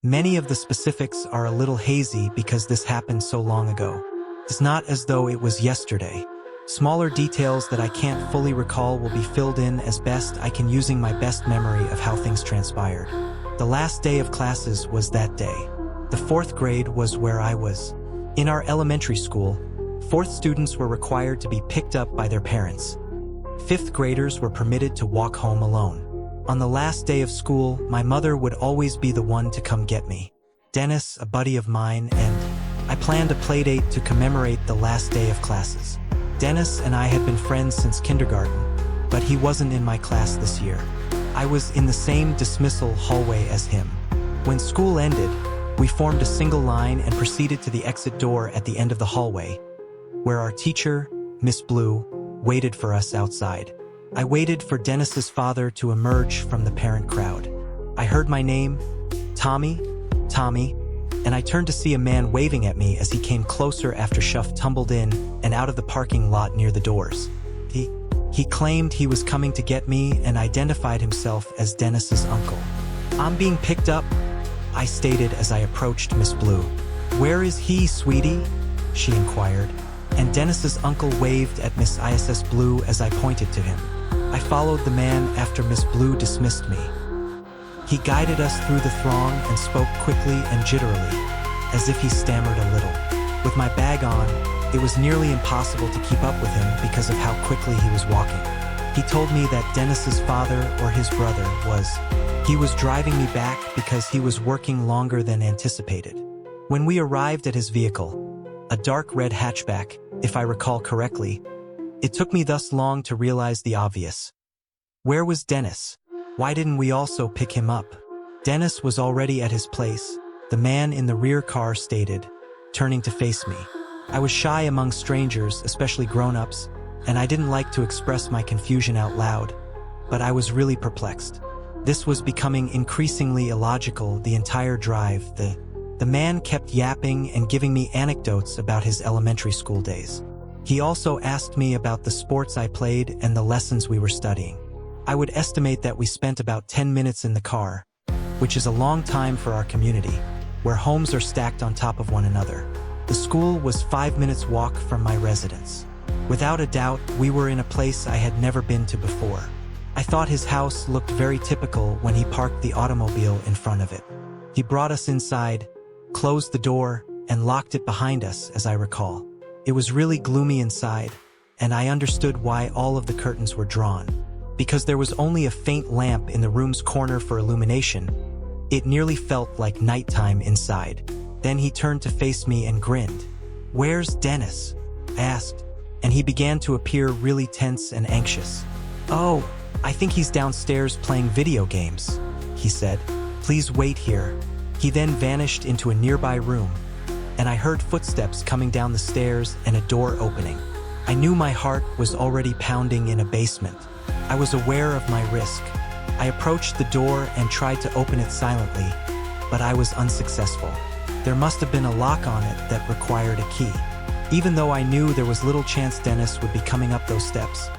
Many of the specifics are a little hazy because this happened so long ago. It's not as though it was yesterday. Smaller details that I can't fully recall will be filled in as best I can using my best memory of how things transpired. The last day of classes was that day. The fourth grade was where I was. In our elementary school, fourth students were required to be picked up by their parents. Fifth graders were permitted to walk home alone. On the last day of school, my mother would always be the one to come get me. Dennis, a buddy of mine, and I planned a playdate to commemorate the last day of classes. Dennis and I had been friends since kindergarten, but he wasn't in my class this year. I was in the same dismissal hallway as him. When school ended, we formed a single line and proceeded to the exit door at the end of the hallway, where our teacher, Miss Blue, waited for us outside. I waited for Dennis's father to emerge from the parent crowd. I heard my name, Tommy, and I turned to see a man waving at me as he came closer after Shuff tumbled in and out of the parking lot near the doors. He claimed he was coming to get me and identified himself as Dennis's uncle. "I'm being picked up," I stated as I approached Miss Blue. "Where is he, sweetie?" she inquired, and Dennis's uncle waved at Miss ISS Blue as I pointed to him. I followed the man after Miss Blue dismissed me. He guided us through the throng and spoke quickly and jitterily, as if he stammered a little. With my bag on, it was nearly impossible to keep up with him because of how quickly he was walking. He told me that Dennis's father or his brother he was driving me back because he was working longer than anticipated. When we arrived at his vehicle, a dark red hatchback, if I recall correctly, it took me thus long to realize the obvious. Where was Dennis? Why didn't we also pick him up? Dennis was already at his place, the man in the rear car stated, turning to face me. I was shy among strangers, especially grown-ups, and I didn't like to express my confusion out loud, but I was really perplexed. This was becoming increasingly illogical the entire drive. The man kept yapping and giving me anecdotes about his elementary school days. He also asked me about the sports I played and the lessons we were studying. I would estimate that we spent about 10 minutes in the car, which is a long time for our community, where homes are stacked on top of one another. The school was 5 minutes walk from my residence. Without a doubt, we were in a place I had never been to before. I thought his house looked very typical when he parked the automobile in front of it. He brought us inside, closed the door, and locked it behind us, as I recall. It was really gloomy inside, and I understood why all of the curtains were drawn. Because there was only a faint lamp in the room's corner for illumination, it nearly felt like nighttime inside. Then he turned to face me and grinned. "Where's Dennis?" I asked, and he began to appear really tense and anxious. "Oh, I think he's downstairs playing video games," he said. "Please wait here." He then vanished into a nearby room, and I heard footsteps coming down the stairs and a door opening. I knew my heart was already pounding in a basement. I was aware of my risk. I approached the door and tried to open it silently, but I was unsuccessful. There must have been a lock on it that required a key. Even though I knew there was little chance Dennis would be coming up those steps,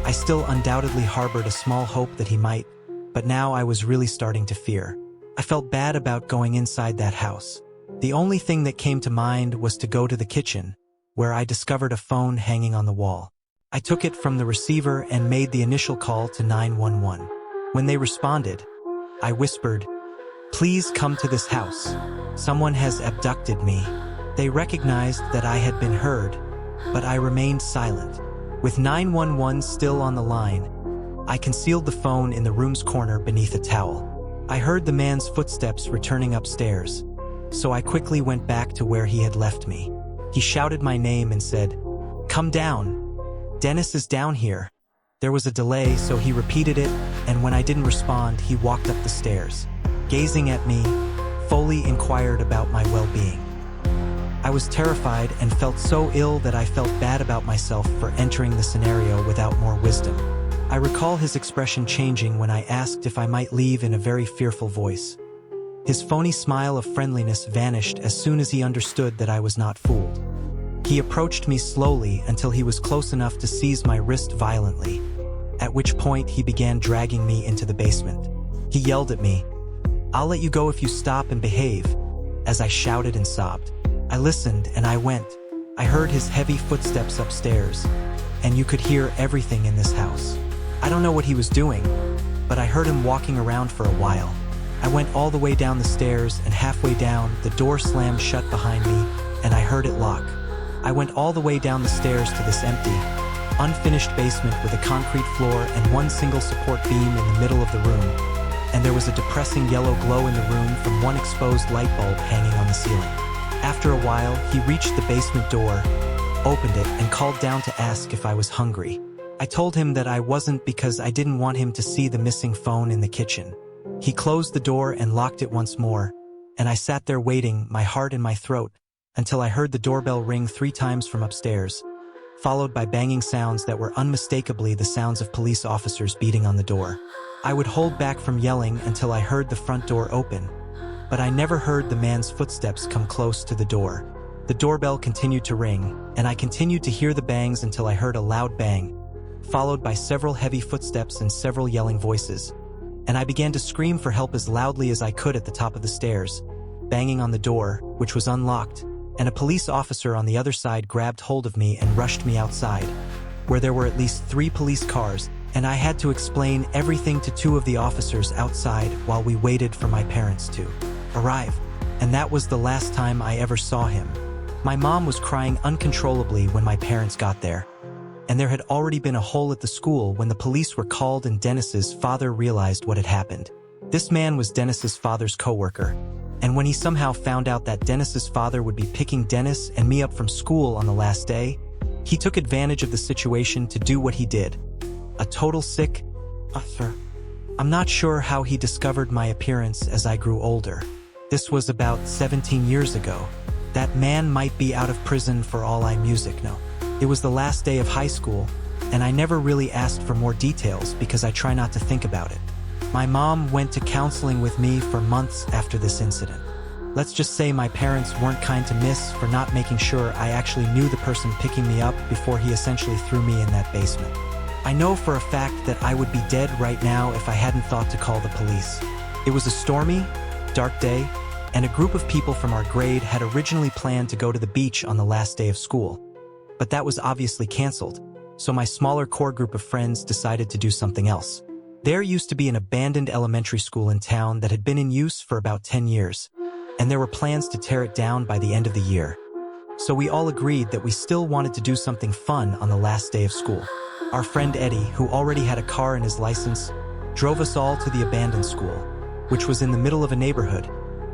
I still undoubtedly harbored a small hope that he might, but now I was really starting to fear. I felt bad about going inside that house. The only thing that came to mind was to go to the kitchen, where I discovered a phone hanging on the wall. I took it from the receiver and made the initial call to 911. When they responded, I whispered, "Please come to this house. Someone has abducted me." They recognized that I had been heard, but I remained silent. With 911 still on the line, I concealed the phone in the room's corner beneath a towel. I heard the man's footsteps returning upstairs, so I quickly went back to where he had left me. He shouted my name and said, "Come down. Dennis is down here." There was a delay, so he repeated it, and when I didn't respond, he walked up the stairs. Gazing at me, Foley inquired about my well-being. I was terrified and felt so ill that I felt bad about myself for entering the scenario without more wisdom. I recall his expression changing when I asked if I might leave in a very fearful voice. His phony smile of friendliness vanished as soon as he understood that I was not fooled. He approached me slowly until he was close enough to seize my wrist violently, at which point he began dragging me into the basement. He yelled at me, "I'll let you go if you stop and behave," as I shouted and sobbed. I listened and I went. I heard his heavy footsteps upstairs, and you could hear everything in this house. I don't know what he was doing, but I heard him walking around for a while. I went all the way down the stairs, and halfway down, the door slammed shut behind me, and I heard it lock. I went all the way down the stairs to this empty, unfinished basement with a concrete floor and one single support beam in the middle of the room, and there was a depressing yellow glow in the room from one exposed light bulb hanging on the ceiling. After a while, he reached the basement door, opened it, and called down to ask if I was hungry. I told him that I wasn't because I didn't want him to see the missing phone in the kitchen. He closed the door and locked it once more, and I sat there waiting, my heart in my throat, until I heard the doorbell ring 3 times from upstairs, followed by banging sounds that were unmistakably the sounds of police officers beating on the door. I would hold back from yelling until I heard the front door open, but I never heard the man's footsteps come close to the door. The doorbell continued to ring, and I continued to hear the bangs until I heard a loud bang, followed by several heavy footsteps and several yelling voices, and I began to scream for help as loudly as I could at the top of the stairs, banging on the door, which was unlocked, and a police officer on the other side grabbed hold of me and rushed me outside, where there were at least 3 police cars, and I had to explain everything to 2 of the officers outside while we waited for my parents to arrive, and that was the last time I ever saw him. My mom was crying uncontrollably when my parents got there, and there had already been a hole at the school when the police were called and Dennis's father realized what had happened. This man was Dennis's father's coworker, and when he somehow found out that Dennis's father would be picking Dennis and me up from school on the last day, he took advantage of the situation to do what he did. A total sick officer. I'm not sure how he discovered my appearance as I grew older. This was about 17 years ago. That man might be out of prison for all I music know. It was the last day of high school, and I never really asked for more details because I try not to think about it. My mom went to counseling with me for months after this incident. Let's just say my parents weren't kind to Miss for not making sure I actually knew the person picking me up before he essentially threw me in that basement. I know for a fact that I would be dead right now if I hadn't thought to call the police. It was a stormy, dark day, and a group of people from our grade had originally planned to go to the beach on the last day of school. But that was obviously canceled, so my smaller core group of friends decided to do something else. There used to be an abandoned elementary school in town that had been in use for about 10 years, and there were plans to tear it down by the end of the year. So we all agreed that we still wanted to do something fun on the last day of school. Our friend Eddie, who already had a car and his license, drove us all to the abandoned school, which was in the middle of a neighborhood,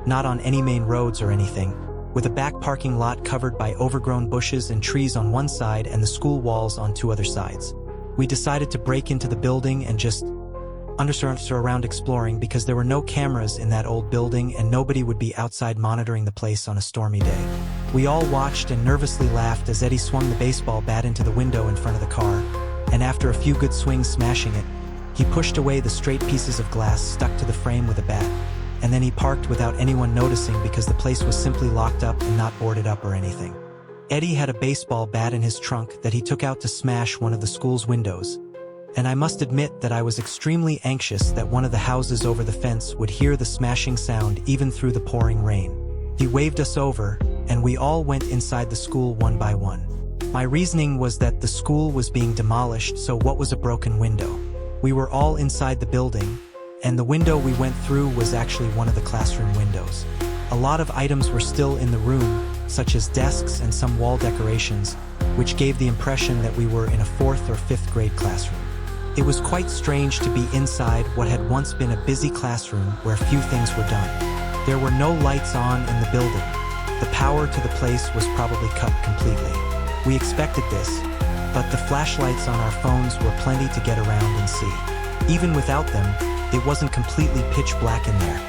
not on any main roads or anything, with a back parking lot covered by overgrown bushes and trees on one side and the school walls on 2 other sides. We decided to break into the building and just wander around exploring because there were no cameras in that old building and nobody would be outside monitoring the place on a stormy day. We all watched and nervously laughed as Eddie swung the baseball bat into the window in front of the car, and after a few good swings smashing it, he pushed away the straight pieces of glass stuck to the frame with a bat, and then he parked without anyone noticing because the place was simply locked up and not boarded up or anything. Eddie had a baseball bat in his trunk that he took out to smash one of the school's windows, and I must admit that I was extremely anxious that one of the houses over the fence would hear the smashing sound even through the pouring rain. He waved us over, and we all went inside the school one by one. My reasoning was that the school was being demolished, so what was a broken window? We were all inside the building, and the window we went through was actually one of the classroom windows. A lot of items were still in the room, such as desks and some wall decorations, which gave the impression that we were in a 4th or 5th grade classroom. It was quite strange to be inside what had once been a busy classroom where few things were done. There were no lights on in the building. The power to the place was probably cut completely. We expected this, but the flashlights on our phones were plenty to get around and see. Even without them, it wasn't completely pitch black in there,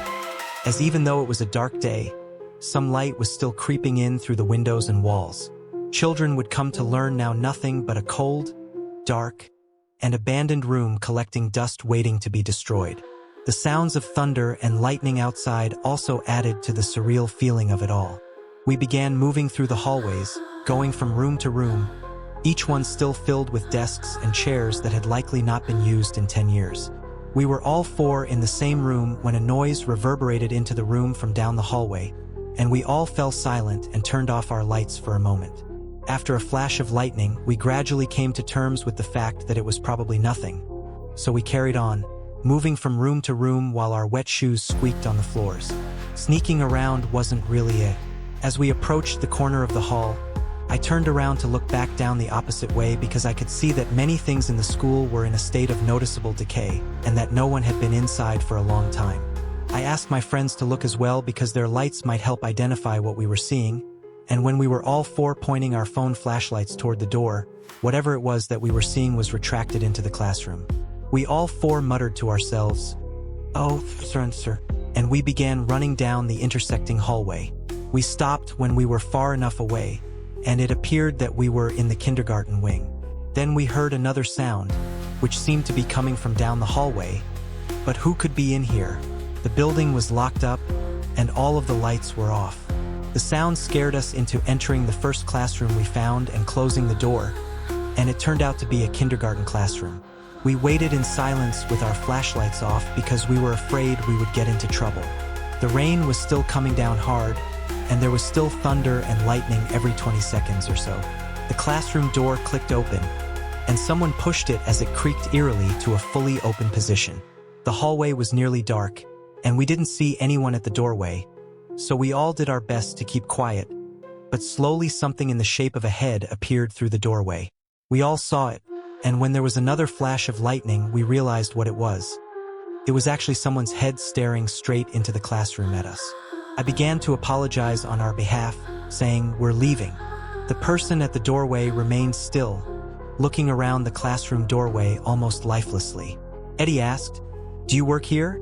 as even though it was a dark day, some light was still creeping in through the windows and walls. Children would come to learn now nothing but a cold, dark, and abandoned room collecting dust waiting to be destroyed. The sounds of thunder and lightning outside also added to the surreal feeling of it all. We began moving through the hallways, going from room to room, each one still filled with desks and chairs that had likely not been used in 10 years. We were all four in the same room when a noise reverberated into the room from down the hallway, and we all fell silent and turned off our lights for a moment. After a flash of lightning, we gradually came to terms with the fact that it was probably nothing. So we carried on, moving from room to room while our wet shoes squeaked on the floors. Sneaking around wasn't really it. As we approached the corner of the hall, I turned around to look back down the opposite way because I could see that many things in the school were in a state of noticeable decay and that no one had been inside for a long time. I asked my friends to look as well because their lights might help identify what we were seeing, and when we were all four pointing our phone flashlights toward the door, whatever it was that we were seeing was retracted into the classroom. We all four muttered to ourselves, "Oh, sir," and we began running down the intersecting hallway. We stopped when we were far enough away, and it appeared that we were in the kindergarten wing. Then we heard another sound, which seemed to be coming from down the hallway. But who could be in here? The building was locked up, and all of the lights were off. The sound scared us into entering the first classroom we found and closing the door, and it turned out to be a kindergarten classroom. We waited in silence with our flashlights off because we were afraid we would get into trouble. The rain was still coming down hard, and there was still thunder and lightning every 20 seconds or so. The classroom door clicked open, and someone pushed it as it creaked eerily to a fully open position. The hallway was nearly dark, and we didn't see anyone at the doorway, so we all did our best to keep quiet, but slowly something in the shape of a head appeared through the doorway. We all saw it, and when there was another flash of lightning, we realized what it was. It was actually someone's head staring straight into the classroom at us. I began to apologize on our behalf, saying, "We're leaving." The person at the doorway remained still, looking around the classroom doorway almost lifelessly. Eddie asked, "Do you work here?"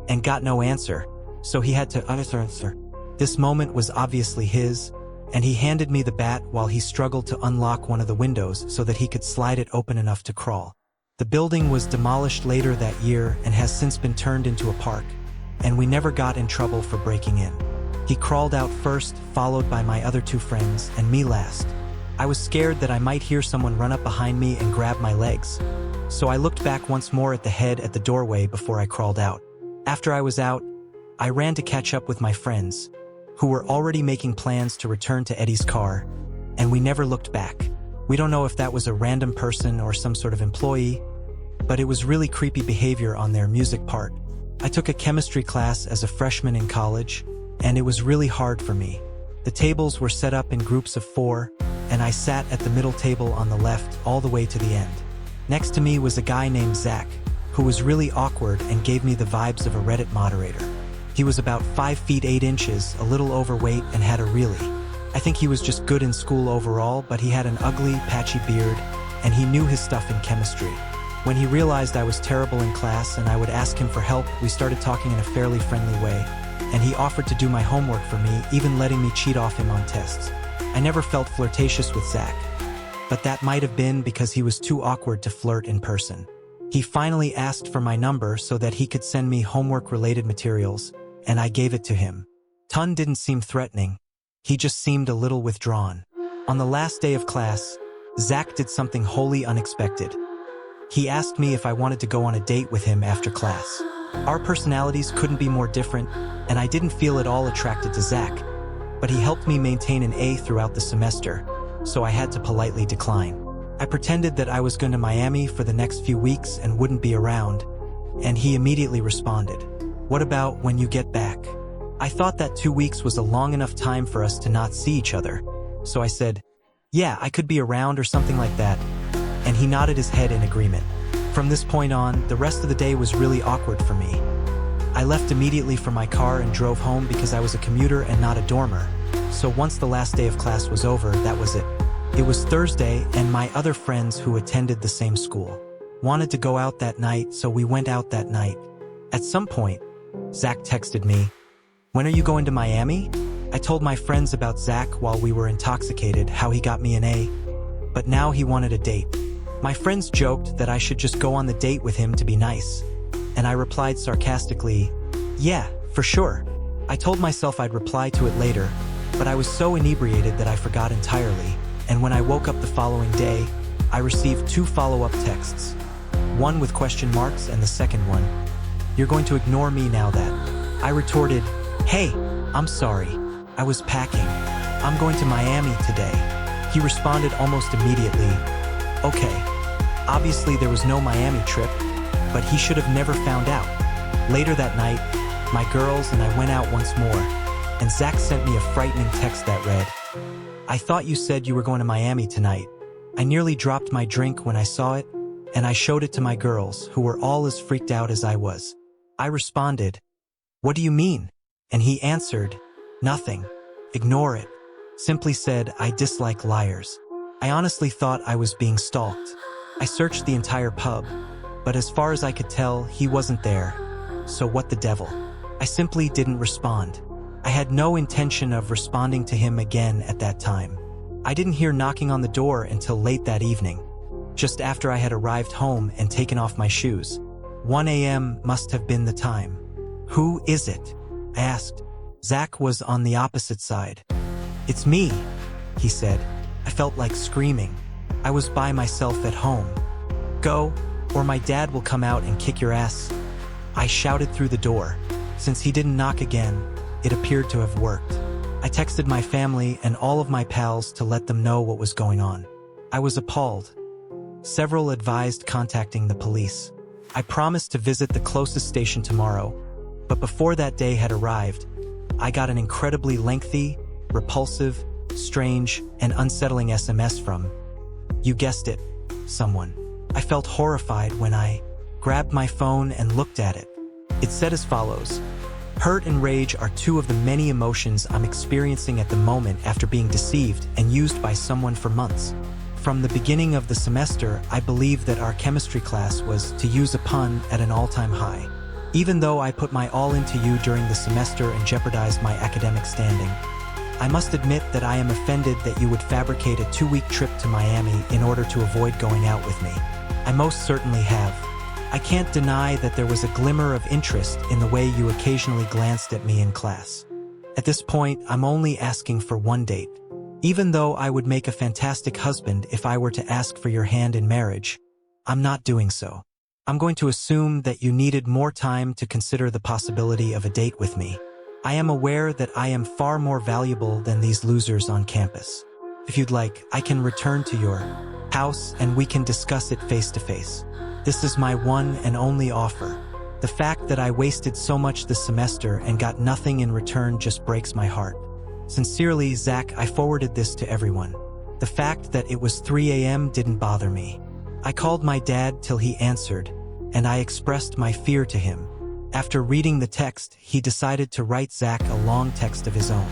and got no answer, so he had to answer. This moment was obviously his, and he handed me the bat while he struggled to unlock one of the windows so that he could slide it open enough to crawl. The building was demolished later that year and has since been turned into a park, and we never got in trouble for breaking in. He crawled out first, followed by my other two friends, and me last. I was scared that I might hear someone run up behind me and grab my legs, so I looked back once more at the head at the doorway before I crawled out. After I was out, I ran to catch up with my friends, who were already making plans to return to Eddie's car, and we never looked back. We don't know if that was a random person or some sort of employee, but it was really creepy behavior on their music part. I took a chemistry class as a freshman in college, and it was really hard for me. The tables were set up in groups of 4, and I sat at the middle table on the left all the way to the end. Next to me was a guy named Zach, who was really awkward and gave me the vibes of a Reddit moderator. He was about 5 feet 8 inches, a little overweight, and had a I think he was just good in school overall, but he had an ugly, patchy beard, and he knew his stuff in chemistry. When he realized I was terrible in class and I would ask him for help, we started talking in a fairly friendly way, and he offered to do my homework for me, even letting me cheat off him on tests. I never felt flirtatious with Zach, but that might have been because he was too awkward to flirt in person. He finally asked for my number so that he could send me homework-related materials, and I gave it to him. Tun didn't seem threatening. He just seemed a little withdrawn. On the last day of class, Zach did something wholly unexpected. He asked me if I wanted to go on a date with him after class. Our personalities couldn't be more different, and I didn't feel at all attracted to Zach, but he helped me maintain an A throughout the semester, so I had to politely decline. I pretended that I was going to Miami for the next few weeks and wouldn't be around, and he immediately responded, "What about when you get back?" I thought that 2 weeks was a long enough time for us to not see each other, so I said, "Yeah, I could be around," or something like that, and he nodded his head in agreement. From this point on, the rest of the day was really awkward for me. I left immediately for my car and drove home because I was a commuter and not a dormer, so once the last day of class was over, that was it. It was Thursday, and my other friends who attended the same school wanted to go out that night, so we went out that night. At some point, Zach texted me, "When are you going to Miami?" I told my friends about Zach while we were intoxicated, how he got me an A, but now he wanted a date. My friends joked that I should just go on the date with him to be nice, and I replied sarcastically, "Yeah, for sure." I told myself I'd reply to it later, but I was so inebriated that I forgot entirely, and when I woke up the following day, I received 2 follow-up texts. one with question marks and the second one, "You're going to ignore me now that..." I retorted, "Hey, I'm sorry. I was packing. I'm going to Miami today." He responded almost immediately, "Okay." Obviously there was no Miami trip, but he should have never found out. Later that night, my girls and I went out once more, and Zach sent me a frightening text that read, "I thought you said you were going to Miami tonight." I nearly dropped my drink when I saw it, and I showed it to my girls, who were all as freaked out as I was. I responded, "What do you mean?" And he answered, "Nothing. Ignore it." Simply said, "I dislike liars." I honestly thought I was being stalked. I searched the entire pub, but as far as I could tell, he wasn't there. So what the devil? I simply didn't respond. I had no intention of responding to him again at that time. I didn't hear knocking on the door until late that evening, just after I had arrived home and taken off my shoes. 1 a.m. must have been the time. "Who is it?" I asked. Zach was on the opposite side. "It's me," he said. I felt like screaming. I was by myself at home. "Go, or my dad will come out and kick your ass," I shouted through the door. Since he didn't knock again, it appeared to have worked. I texted my family and all of my pals to let them know what was going on. I was appalled. Several advised contacting the police. I promised to visit the closest station tomorrow, but before that day had arrived, I got an incredibly lengthy, repulsive, strange, and unsettling SMS from, you guessed it, someone. I felt horrified when I grabbed my phone and looked at it. It said as follows: "Hurt and rage are two of the many emotions I'm experiencing at the moment after being deceived and used by someone for months. From the beginning of the semester, I believed that our chemistry class was, to use a pun, at an all-time high. Even though I put my all into you during the semester and jeopardized my academic standing, I must admit that I am offended that you would fabricate a 2-week trip to Miami in order to avoid going out with me. I most certainly have. I can't deny that there was a glimmer of interest in the way you occasionally glanced at me in class. At this point, I'm only asking for one date. Even though I would make a fantastic husband if I were to ask for your hand in marriage, I'm not doing so. I'm going to assume that you needed more time to consider the possibility of a date with me. I am aware that I am far more valuable than these losers on campus. If you'd like, I can return to your house and we can discuss it face to face. This is my one and only offer. The fact that I wasted so much this semester and got nothing in return just breaks my heart. Sincerely, Zach." I forwarded this to everyone. The fact that it was 3 a.m. didn't bother me. I called my dad till he answered, and I expressed my fear to him. After reading the text, he decided to write Zach a long text of his own.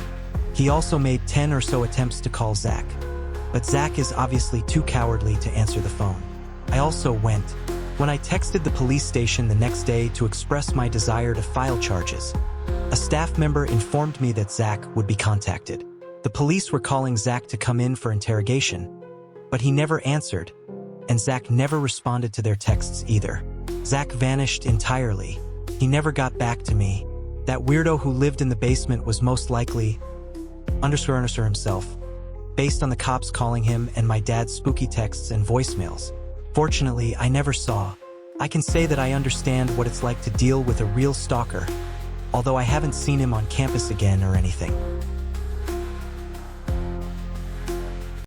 He also made 10 or so attempts to call Zach, but Zach is obviously too cowardly to answer the phone. I also went. When I texted the police station the next day to express my desire to file charges, a staff member informed me that Zach would be contacted. The police were calling Zach to come in for interrogation, but he never answered, and Zach never responded to their texts either. Zach vanished entirely. He never got back to me. That weirdo who lived in the basement was most likely _ himself, based on the cops calling him and my dad's spooky texts and voicemails. Fortunately, I never saw. I can say that I understand what it's like to deal with a real stalker, although I haven't seen him on campus again or anything.